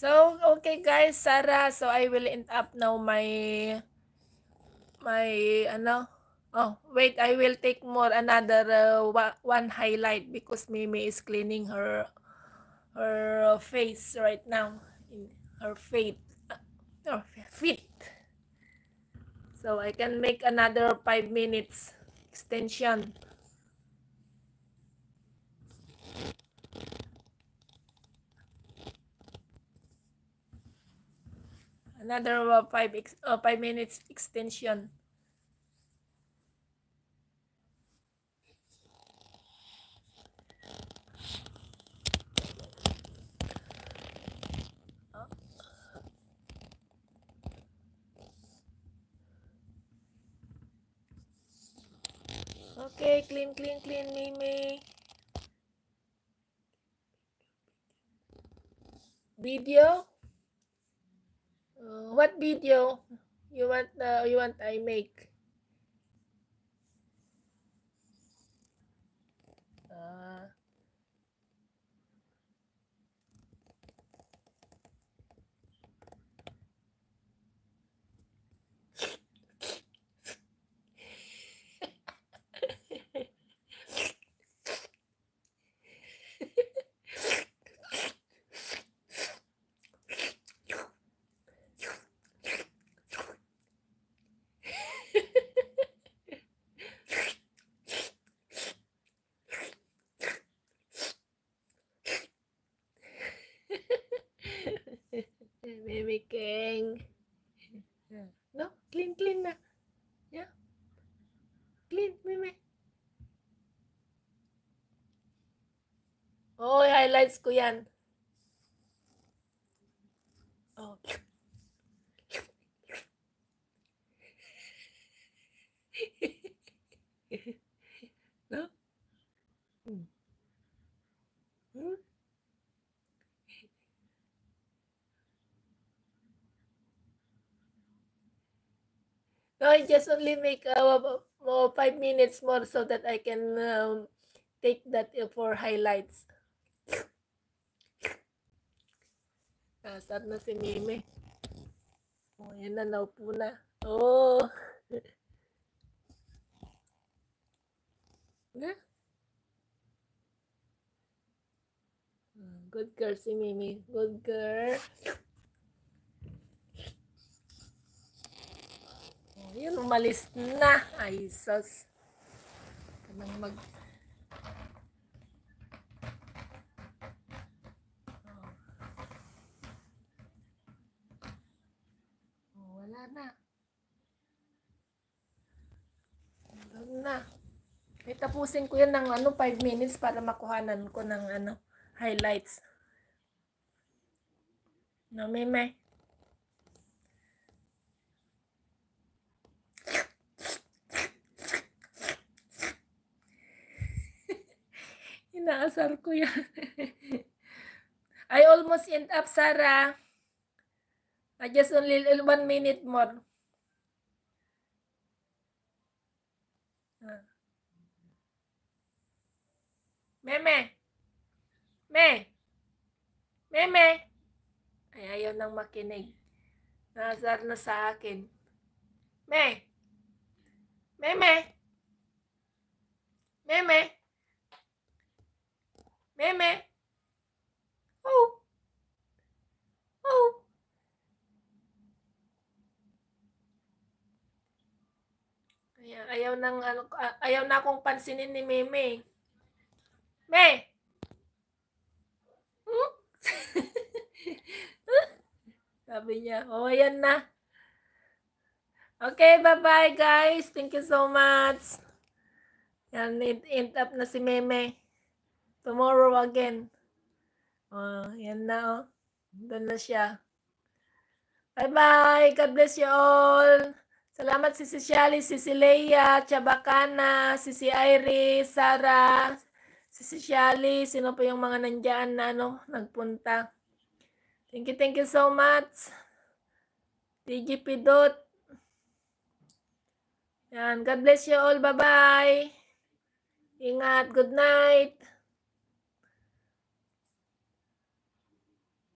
So, okay guys, Sarah, so I will end up now my ano. Oh, wait, I will take more another one highlight because Mimi is cleaning her face right now. Her feet. Feet. So I can make another 5 minutes extension. Another 5 minutes extension. Okay, clean, Mimi. Video? What video you want I make? Mimi King. No, clean na. Yeah. Clean, Mimi. Oh, highlights ko yan. Oh. No? Hmm? No, I just only make 5 minutes more so that I can take that for highlights. Nasaan na si Mimi? Oh, yan na, naupo na. Oh. Good girl si Mimi. Good girl. Oh, yun, umalis na. Ay, sus. Kanang mag... Oh, wala na. Wala na. May tapusin ko yan ng 5 minutes para makuhanan ko ng highlights. No, Mimi. Inaasar ko yan. I almost end up, Sarah. I just only 1 minute more. Meme. Meme. Ay, ayaw nang makinig. Naasar na sa akin. Meme. Oh. Ayaw na akong pansinin ni Meme. Sabi niya, oh, ayan na. Okay, bye-bye guys. Thank you so much. Yan, end up na si Meme. Tomorrow again. Oh, yan na, oh. Doon na siya. Bye-bye. God bless you all. Salamat si Shali, si Leia, Chabacana, si Iris, Sarah, si Shali, sino pa yung mga nandiyan na nagpunta. Thank you so much. TG Pidot. Yan, God bless you all. Bye-bye. Ingat. Good night.